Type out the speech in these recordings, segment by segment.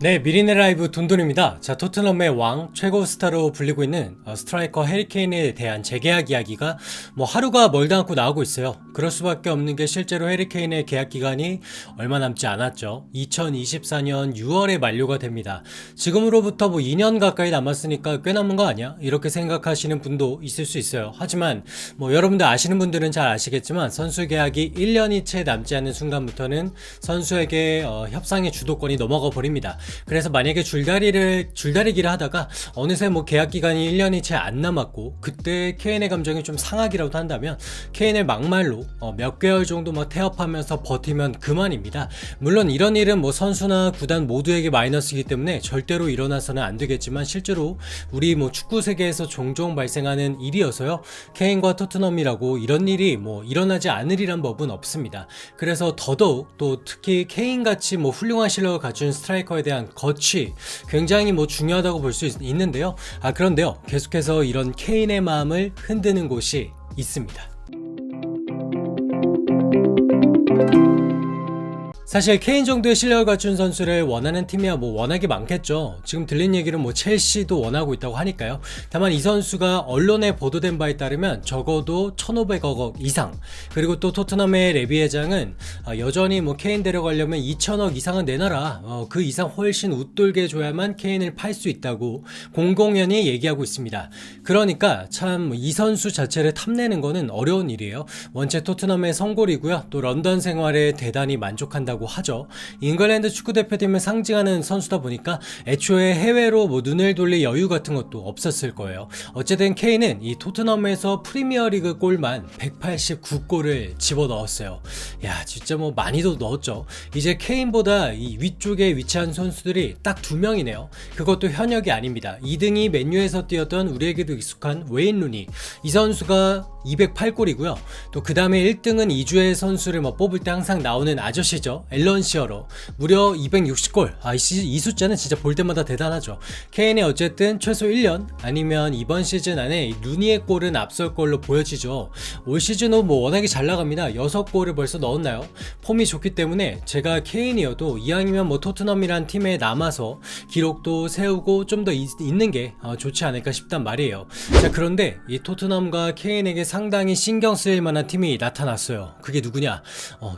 네, 미리네 라이브 돈돈입니다. 자, 토트넘의 왕, 최고 스타로 불리고 있는 스트라이커 해리케인에 대한 재계약 이야기가 하루가 멀다 않고 나오고 있어요. 그럴 수밖에 없는 게 실제로 해리케인의 계약 기간이 얼마 남지 않았죠. 2024년 6월에 만료가 됩니다. 지금으로부터 2년 가까이 남았으니까 꽤 남은 거 아니야? 이렇게 생각하시는 분도 있을 수 있어요. 하지만 여러분들 아시는 분들은 잘 아시겠지만 선수 계약이 1년이 채 남지 않는 순간부터는 선수에게 협상의 주도권이 넘어가 버립니다. 그래서 만약에 줄다리기를 하다가 어느새 계약 기간이 1년이 채 안 남았고 그때 케인의 감정이 좀 상하기라도 한다면 케인을 막말로 몇 개월 정도 태업하면서 버티면 그만입니다. 물론 이런 일은 선수나 구단 모두에게 마이너스이기 때문에 절대로 일어나서는 안 되겠지만 실제로 우리 축구 세계에서 종종 발생하는 일이어서요. 케인과 토트넘이라고 이런 일이 일어나지 않으리란 법은 없습니다. 그래서 더더욱 또 특히 케인같이 훌륭한 실력을 갖춘 스트라이커에 대한 거취 굉장히 중요하다고 볼 수 있는데요. 그런데요. 계속해서 이런 케인의 마음을 흔드는 곳이 있습니다. 사실 케인 정도의 실력을 갖춘 선수를 원하는 팀이야 워낙에 많겠죠. 지금 들린 얘기는 첼시도 원하고 있다고 하니까요. 다만 이 선수가 언론에 보도된 바에 따르면 적어도 1,500억 이상, 그리고 또 토트넘의 레비 회장은 여전히 케인 데려가려면 2,000억 이상은 내놔라, 그 이상 훨씬 웃돌게 줘야만 케인을 팔 수 있다고 공공연히 얘기하고 있습니다. 그러니까 참 이 선수 자체를 탐내는 거는 어려운 일이에요. 원체 토트넘의 성골이고요. 또 런던 생활에 대단히 만족한다고 하죠. 잉글랜드 축구대표팀을 상징하는 선수다 보니까 애초에 해외로 눈을 돌릴 여유 같은 것도 없었을 거예요. 어쨌든 케인은 이 토트넘에서 프리미어리그 골만 189골을 집어넣었어요. 야, 진짜 많이도 넣었죠. 이제 케인보다 이 위쪽에 위치한 선수들이 딱 2명이네요. 그것도 현역이 아닙니다. 2등이 맨유에서 뛰었던 우리에게도 익숙한 웨인 루니, 이 선수가 208골이고요. 또 그 다음에 1등은 이주의 선수를 뽑을 때 항상 나오는 아저씨죠. 앨런 시어러, 무려 260골. 이 숫자는 진짜 볼 때마다 대단하죠. 케인이 어쨌든 최소 1년 아니면 이번 시즌 안에 루니의 골은 앞설 걸로 보여지죠. 올 시즌도 워낙에 잘 나갑니다. 6골을 벌써 넣었나요? 폼이 좋기 때문에 제가 케인이어도 이왕이면 토트넘이란 팀에 남아서 기록도 세우고 좀 더 있는 게 좋지 않을까 싶단 말이에요. 자, 그런데 이 토트넘과 케인에게 상당히 신경 쓰일 만한 팀이 나타났어요. 그게 누구냐?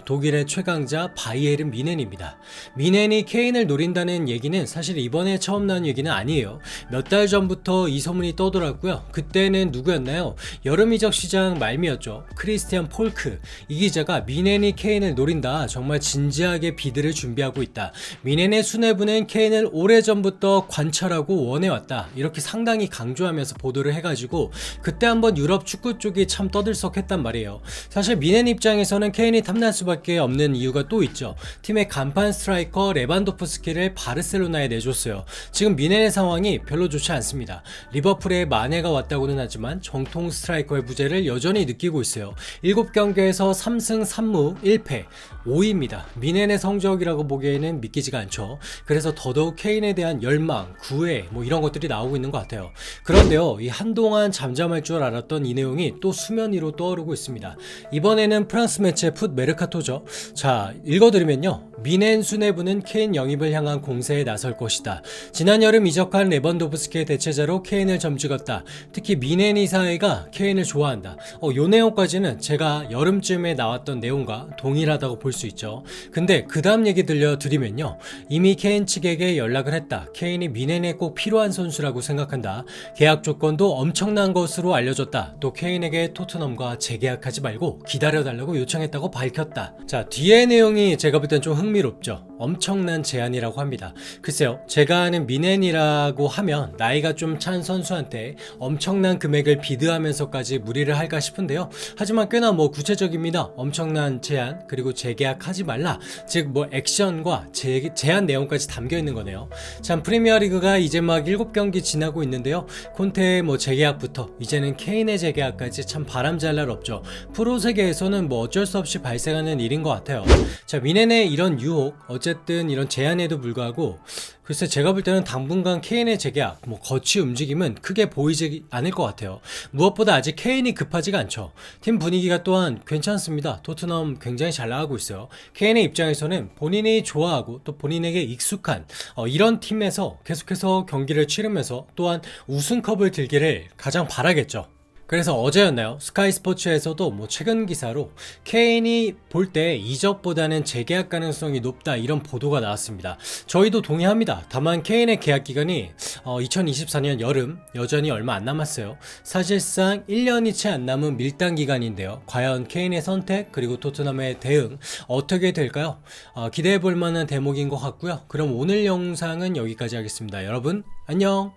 독일의 최강자 바이에른 미넨입니다. 미넨이 케인을 노린다는 얘기는 사실 이번에 처음 나온 얘기는 아니에요. 몇 달 전부터 이 소문이 떠돌았고요. 그때는 누구였나요? 여름 이적 시장 말미였죠. 크리스티안 폴크, 이 기자가 미넨이 케인을 노린다, 정말 진지하게 비드를 준비하고 있다, 미넨의 수뇌부는 케인을 오래전부터 관찰하고 원해왔다, 이렇게 상당히 강조하면서 보도를 해가지고 그때 한번 유럽 축구 쪽이 참 떠들썩했단 말이에요. 사실 미넨 입장에서는 케인이 탐날 수밖에 없는 이유가 또 있죠. 팀의 간판 스트라이커 레반도프스키를 바르셀로나에 내줬어요. 지금 미넨의 상황이 별로 좋지 않습니다. 리버풀에 마네가 왔다고는 하지만 정통 스트라이커의 부재를 여전히 느끼고 있어요. 7경기에서 3승 3무 1패 5위입니다. 미넨의 성적이라고 보기에는 믿기지가 않죠. 그래서 더더욱 케인에 대한 열망, 구애 이런 것들이 나오고 있는 것 같아요. 그런데요, 이 한동안 잠잠할 줄 알았던 이 내용이 또 수면 위로 떠오르고 있습니다. 이번에는 프랑스 매체 풋 메르카토죠. 자, 읽어드리면요. 미넨 수뇌부는 케인 영입을 향한 공세에 나설 것이다. 지난 여름 이적한 레반도프스키의 대체자로 케인을 점찍었다. 특히 미넨 이사회가 케인을 좋아한다. 요 내용까지는 제가 여름쯤에 나왔던 내용과 동일하다고 볼 수 있죠. 근데 그 다음 얘기 들려드리면요. 이미 케인 측에게 연락을 했다. 케인이 미넨에 꼭 필요한 선수라고 생각한다. 계약 조건도 엄청난 것으로 알려졌다. 또 케인에게 토트넘과 재계약하지 말고 기다려달라고 요청했다고 밝혔다. 자, 뒤에 내용이 제가 볼 땐 좀 흥미롭죠. 엄청난 제안이라고 합니다. 글쎄요, 제가 아는 미넨이라고 하면 나이가 좀 찬 선수한테 엄청난 금액을 비드하면서까지 무리를 할까 싶은데요. 하지만 꽤나 구체적입니다. 엄청난 제안, 그리고 재계약하지 말라, 즉 액션과 제안 내용까지 담겨 있는 거네요. 참, 프리미어리그가 이제 막 7경기 지나고 있는데요. 콘테의 재계약부터 이제는 케인의 재계약까지 참 바람잘 날 없죠. 프로 세계에서는 어쩔 수 없이 발생하는 일인 것 같아요. 자, 미넨의 이런 유혹, 어쨌든 이런 제한에도 불구하고 글쎄 제가 볼 때는 당분간 케인의 재계약 뭐 거치 움직임은 크게 보이지 않을 것 같아요. 무엇보다 아직 케인이 급하지가 않죠. 팀 분위기가 또한 괜찮습니다. 토트넘 굉장히 잘 나가고 있어요. 케인의 입장에서는 본인이 좋아하고 또 본인에게 익숙한 이런 팀에서 계속해서 경기를 치르면서 또한 우승컵을 들기를 가장 바라겠죠. 그래서 어제였나요? 스카이 스포츠에서도 뭐 최근 기사로 케인이 볼 때 이적보다는 재계약 가능성이 높다 이런 보도가 나왔습니다. 저희도 동의합니다. 다만 케인의 계약 기간이 2024년 여름 여전히 얼마 안 남았어요. 사실상 1년이 채 안 남은 밀당 기간인데요. 과연 케인의 선택 그리고 토트넘의 대응 어떻게 될까요? 기대해 볼 만한 대목인 것 같고요. 그럼 오늘 영상은 여기까지 하겠습니다. 여러분 안녕.